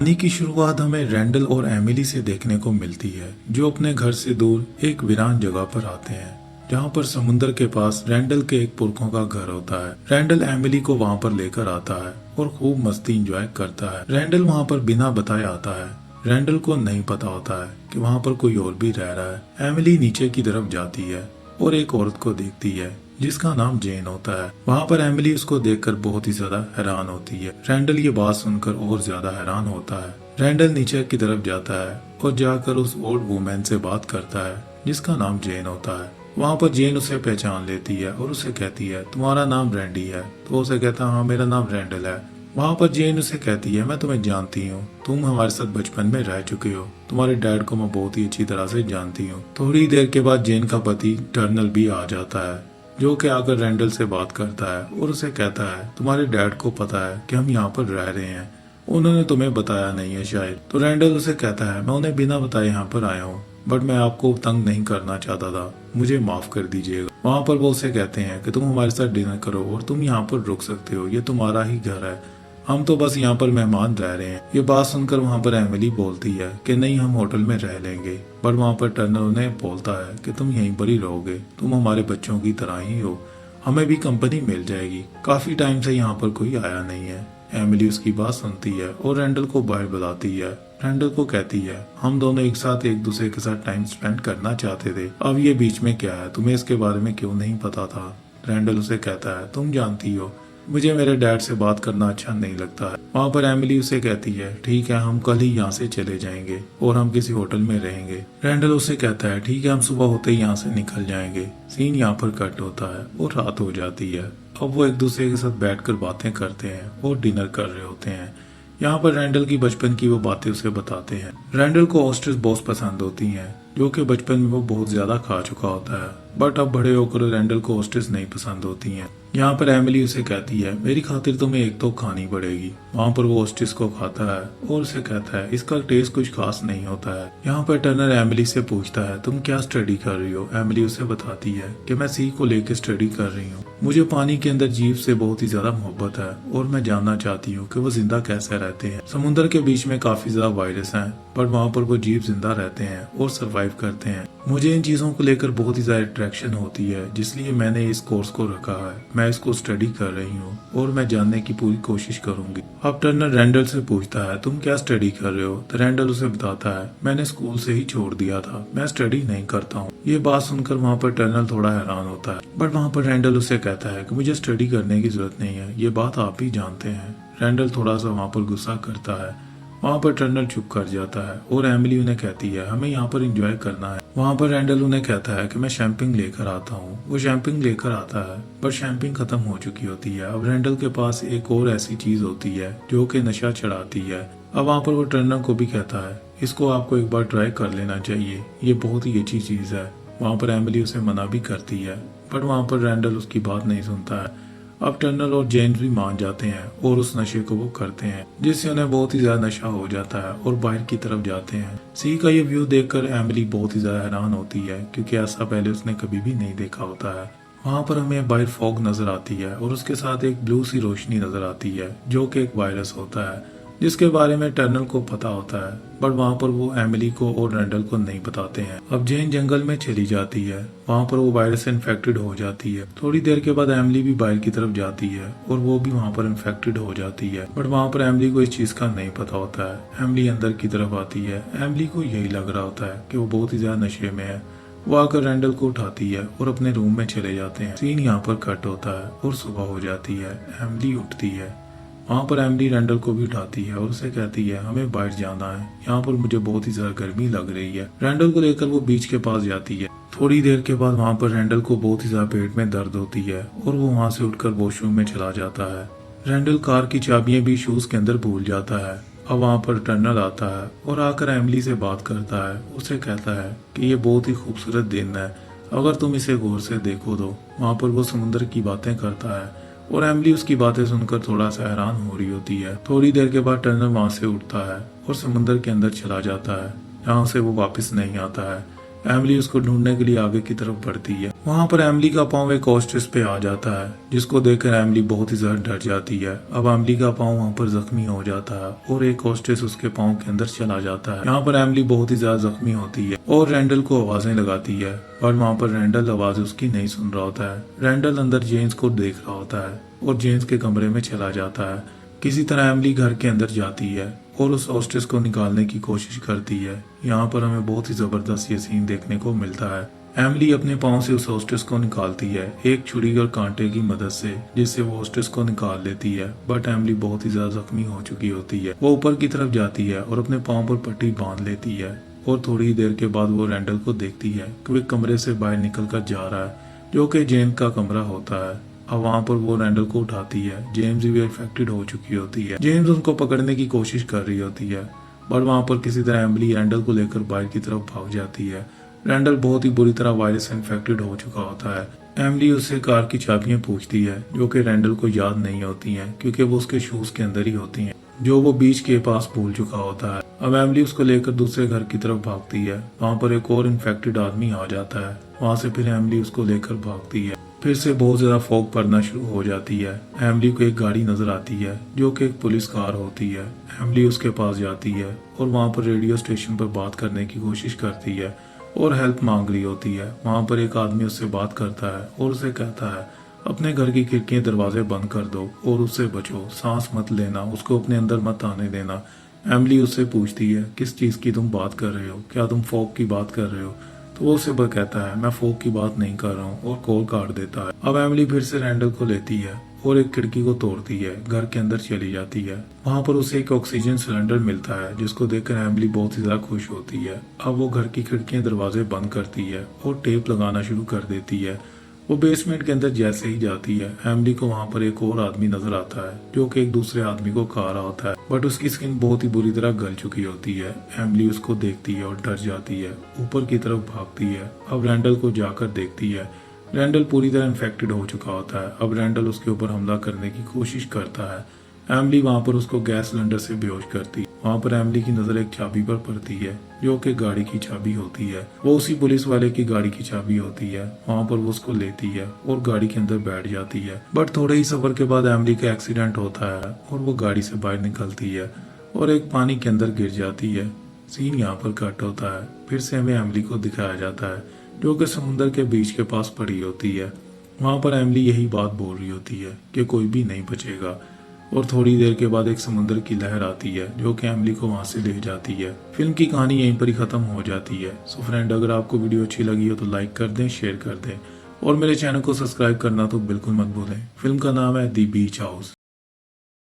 कहानी की शुरुआत हमें रैंडल और एमिली से देखने को मिलती है, जो अपने घर से दूर एक वीरान जगह पर आते हैं, जहाँ पर समुद्र के पास रैंडल के एक पुरखों का घर होता है। रैंडल एमिली को वहाँ पर लेकर आता है और खूब मस्ती एंजॉय करता है। रैंडल वहाँ पर बिना बताए आता है। रैंडल को नहीं पता होता है कि वहाँ पर कोई और भी रह रहा है। एमिली नीचे की तरफ जाती है और एक औरत को देखती है जिसका नाम जेन होता है। वहाँ पर एमिली उसको देखकर बहुत ही ज्यादा हैरान होती है। रैंडल ये बात सुनकर और ज्यादा हैरान होता है। रैंडल नीचे की तरफ जाता है और जाकर उस ओल्ड वुमेन से बात करता है जिसका नाम जेन होता है। वहाँ पर जेन उसे पहचान लेती है और उसे कहती है, तुम्हारा नाम रैंडी है? तो उसे कहता है, हाँ मेरा नाम रैंडल है। वहाँ पर जेन उसे कहती है, मैं तुम्हें जानती हूँ, तुम हमारे साथ बचपन में रह चुके हो, तुम्हारे डैड को मैं बहुत ही अच्छी तरह से जानती हूँ। थोड़ी देर के बाद जेन का पति टर्नल भी आ जाता है, जो कि आकर रैंडल से बात करता है और उसे कहता है, तुम्हारे डैड को पता है कि हम यहाँ पर रह रहे हैं, उन्होंने तुम्हें बताया नहीं है शायद। तो रैंडल उसे कहता है, मैं उन्हें बिना बताए यहाँ पर आया हूँ, बट मैं आपको तंग नहीं करना चाहता था, मुझे माफ कर दीजिएगा। वहाँ पर वो उसे कहते हैं कि तुम हमारे साथ डिनर करो और तुम यहाँ पर रुक सकते हो, ये तुम्हारा ही घर है, हम तो बस यहाँ पर मेहमान रह रहे हैं। ये बात सुनकर वहाँ पर एमिली बोलती है कि नहीं, हम होटल में रह लेंगे। पर वहाँ पर टर्नर उन्हें बोलता है कि तुम यहीं पर ही रहोगे, तुम हमारे बच्चों की तरह ही हो, हमें भी कंपनी मिल जाएगी, काफी टाइम से यहाँ पर कोई आया नहीं है। एमिली उसकी बात सुनती है और रैंडल को बाहर बुलाती है। रैंडल को कहती है, हम दोनों एक साथ एक दूसरे के साथ टाइम स्पेंड करना चाहते थे, अब ये बीच में क्या है, तुम्हें इसके बारे में क्यों नहीं पता था? रैंडल उसे कहता है, तुम जानती हो मुझे मेरे डैड से बात करना अच्छा नहीं लगता है। वहाँ पर एमिली उसे कहती है, ठीक है, हम कल ही यहाँ से चले जाएंगे और हम किसी होटल में रहेंगे। रैंडल उसे कहता है, ठीक है, हम सुबह होते ही यहाँ से निकल जाएंगे। सीन यहाँ पर कट होता है और रात हो जाती है। अब वो एक दूसरे के साथ बैठकर बातें करते हैं और डिनर कर रहे होते हैं। यहाँ पर रैंडल की बचपन की वो बातें उसे बताते हैं। रैंडल को ऑस्ट्रिच बहुत पसंद होती हैं, जो कि बचपन में वो बहुत ज्यादा खा चुका होता है, बट अब बड़े होकर रैंडल को ऑस्ट्रिच नहीं पसंद होती हैं। यहाँ पर एमिली उसे कहती है, मेरी खातिर तुम्हें एक तो खानी पड़ेगी। वहाँ पर वो ऑस्ट्रिच को खाता है और उसे कहता है, इसका टेस्ट कुछ खास नहीं होता है। यहाँ पर टर्नर एमिली से पूछता है, तुम क्या स्टडी कर रही हो? एमिली उसे बताती है कि मैं सी को लेकर स्टडी कर रही हूँ, मुझे पानी के अंदर जीव से बहुत ही ज्यादा मोहब्बत है और मैं जानना चाहती हूँ कि वो जिंदा कैसे रहते हैं। समुद्र के बीच में काफी ज्यादा वायरस हैं, बट वहाँ पर वो जीव जिंदा रहते हैं और सरवाइव करते हैं। मुझे इन चीजों को लेकर बहुत ही ज्यादा अट्रैक्शन होती है, जिसलिए मैंने इस कोर्स को रखा है। मैं इसको स्टडी कर रही हूँ और मैं जानने की पूरी कोशिश करूंगी। अब टर्नर रैंडल से पूछता है, तुम क्या स्टडी कर रहे हो? तो रैंडल उसे बताता है, मैंने स्कूल से ही छोड़ दिया था, मैं स्टडी नहीं करता हूँ। ये बात सुनकर वहाँ पर टर्नर थोड़ा हैरान होता है, बट वहाँ पर रैंडल उसे कहता है कि मुझे स्टडी करने की जरूरत नहीं है, ये बात आप ही जानते हैं। रैंडल थोड़ा सा वहाँ पर गुस्सा करता है। वहाँ पर टर्नर चुप कर जाता है और एमिली उन्हें कहती है, हमें यहाँ पर एंजॉय करना है। वहाँ पर रैंडल उन्हें कहता है कि मैं शैम्पिंग लेकर आता हूँ। वो शैम्पिंग लेकर आता है, पर शैम्पिंग खत्म हो चुकी होती है। अब रैंडल के पास एक और ऐसी चीज होती है जो कि नशा चढ़ाती है। अब वहाँ पर वो टर्नर को भी कहता है, इसको आपको एक बार ट्राई कर लेना चाहिए, ये बहुत ही अच्छी चीज है। वहाँ पर एमिली उसे मना भी करती है, बट वहाँ पर रैंडल उसकी बात नहीं सुनता है। अब टर्नल और जेम्स भी मान जाते हैं और उस नशे को वो करते हैं, जिससे उन्हें बहुत ही ज्यादा नशा हो जाता है और बाहर की तरफ जाते हैं। सी का ये व्यू देखकर एमिली बहुत ही ज्यादा हैरान होती है, क्योंकि ऐसा पहले उसने कभी भी नहीं देखा होता है। वहाँ पर हमें बाहर फॉग नजर आती है और उसके साथ एक ब्लू सी रोशनी नजर आती है, जो कि एक वायरस होता है, जिसके बारे में टर्नल को पता होता है, बट वहाँ पर वो एमिली को और रैंडल को नहीं बताते हैं। अब जेन जंगल में चली जाती है, वहाँ पर वो वायरस से इन्फेक्टेड हो जाती है। थोड़ी देर के बाद एमिली भी बाहर की तरफ जाती है और वो भी वहाँ पर इन्फेक्टेड हो जाती है, बट वहाँ पर एमिली को इस चीज का नहीं पता होता है। एमिली अंदर की तरफ आती है। एमिली को यही लग रहा होता है कि वो बहुत ही ज्यादा नशे में है। वो आकर रैंडल को उठाती है और अपने रूम में चले जाते हैं। सीन यहाँ पर कट होता है और सुबह हो जाती है। एमिली उठती है। वहाँ पर एमिली रैंडल को भी उठाती है और उसे कहती है, हमें बाहर जाना है, यहाँ पर मुझे बहुत ही ज्यादा गर्मी लग रही है। रैंडल को लेकर वो बीच के पास जाती है। थोड़ी देर के बाद वहाँ पर रैंडल को बहुत ही ज्यादा पेट में दर्द होती है और वो वहाँ से उठकर वॉशरूम में चला जाता है। रैंडल कार की चाबियां भी शूज के अंदर भूल जाता है। अब वहाँ पर टर्नल आता है और आकर एमिली से बात करता है। उसे कहता है कि ये बहुत ही खूबसूरत दिन है, अगर तुम इसे गौर से देखो तो। वहाँ पर वो समुद्र की बातें करता है और एमिली उसकी बातें सुनकर थोड़ा सा हैरान हो रही होती है। थोड़ी देर के बाद टर्नल वहाँ से उठता है और समुद्र के अंदर चला जाता है, जहाँ से वो वापस नहीं आता है। एमिली उसको ढूंढने के लिए आगे की तरफ बढ़ती है। वहाँ पर एमिली का पाँव एक हॉस्टेस पे आ जाता है, जिसको देखकर एमिली बहुत ही ज्यादा डर जाती है। अब एमिली का पाँव वहाँ पर जख्मी हो जाता है और एक हॉस्टेस उसके पाँव के अंदर चला जाता है। यहाँ पर एमिली बहुत ही ज्यादा जख्मी होती है और रैंडल को आवाजें लगाती है, और वहाँ पर रैंडल आवाज उसकी नहीं सुन रहा होता है। रैंडल अंदर जेम्स को देख रहा होता है और जेम्स के कमरे में चला जाता है। किसी तरह एमिली घर के अंदर जाती है और उस हॉस्टेस को निकालने की कोशिश करती है। यहाँ पर हमें बहुत ही जबरदस्त ये सीन देखने को मिलता है। एमिली अपने पाँव से उस हॉस्टेस को निकालती है एक छुरी और कांटे की मदद से, जिससे वो हॉस्टेस को निकाल लेती है। बट एमिली बहुत ही ज्यादा जख्मी हो चुकी होती है। वो ऊपर की तरफ जाती है और अपने पाँव पर पट्टी बांध लेती है, और थोड़ी ही देर के बाद वो रैंडल को देखती है कि वो कमरे से बाहर निकल कर जा रहा है, जो कि जेम्स का कमरा होता है। अब वहाँ पर वो रैंडल को उठाती है। जेम्स भी इन्फेक्टेड हो चुकी होती है। जेम्स उनको पकड़ने की कोशिश कर रही होती है, बट वहाँ पर किसी तरह एमिली रैंडल को लेकर बाहर की तरफ भाग जाती है। रैंडल बहुत ही बुरी तरह वायरस से इन्फेक्टेड हो चुका होता है। एमिली उससे कार की चाबियां पूछती है, जो कि रैंडल को याद नहीं होती हैं, क्योंकि वो उसके शूज के अंदर ही होती हैं, जो वो बीच के पास भूल चुका होता है। अब एमिली उसको लेकर दूसरे घर की तरफ भागती है। वहाँ पर एक और इन्फेक्टेड आदमी आ जाता है। वहाँ से फिर एमिली उसको लेकर भागती है। फिर से बहुत ज्यादा फॉग पड़ना शुरू हो जाती है। एमिली को एक गाड़ी नजर आती है, जो कि एक पुलिस कार होती है। एमिली उसके पास जाती है और वहाँ पर रेडियो स्टेशन पर बात करने की कोशिश करती है और हेल्प मांग रही होती है। वहाँ पर एक आदमी उससे बात करता है और उसे कहता है, अपने घर की खिड़कियां दरवाजे बंद कर दो और उससे बचो, सांस मत लेना, उसको अपने अंदर मत आने देना। एमिली उससे पूछती है, किस चीज की तुम बात कर रहे हो, क्या तुम फॉग की बात कर रहे हो? तो वो उसे कहता है, मैं फॉग की बात नहीं कर रहा हूँ, और कॉल काट देता है। अब एमिली फिर से रैंडल को लेती है और एक खिड़की को तोड़ती है, घर के अंदर चली जाती है। वहाँ पर उसे एक ऑक्सीजन सिलेंडर मिलता है, जिसको देखकर एमिली बहुत ही ज्यादा खुश होती है। अब वो घर की खिड़कियां दरवाजे बंद करती है और टेप लगाना शुरू कर देती है। वो बेसमेंट के अंदर जैसे ही जाती है, एमिली को वहाँ पर एक और आदमी नजर आता है, जो कि एक दूसरे आदमी को खा रहा होता है, बट उसकी स्किन बहुत ही बुरी तरह गल चुकी होती है। एमिली उसको देखती है और डर जाती है, ऊपर की तरफ भागती है। अब रैंडल को जाकर देखती है। रैंडल पूरी तरह इन्फेक्टेड हो चुका होता है। अब रैंडल उसके ऊपर हमला करने की कोशिश करता है। एमिली वहाँ पर उसको गैस सिलेंडर से बेहोश करती है। वहाँ पर एमिली की नजर एक चाबी पर पड़ती है, जो कि गाड़ी की चाबी होती है। वो उसी पुलिस वाले की गाड़ी की चाबी होती है। वहाँ पर वो उसको लेती है और गाड़ी के अंदर बैठ जाती है। बट थोड़े ही सफर के बाद एमिली का एक्सीडेंट होता है और वो गाड़ी से बाहर निकलती है और एक पानी के अंदर गिर जाती है। सीन यहाँ पर कट होता है। फिर से हमें एमिली को दिखाया जाता है, जो कि समुद्र के बीच के पास पड़ी होती है। वहाँ पर एमिली यही बात बोल रही होती है कि कोई भी नहीं बचेगा, और थोड़ी देर के बाद एक समुद्र की लहर आती है, जो कि एमिली को वहां से ले जाती है। फिल्म की कहानी यहीं पर ही खत्म हो जाती है। सो फ्रेंड, अगर आपको वीडियो अच्छी लगी हो तो लाइक कर दें, शेयर कर दें, और मेरे चैनल को सब्सक्राइब करना तो बिल्कुल मत भूलें। फिल्म का नाम है दी बीच हाउस।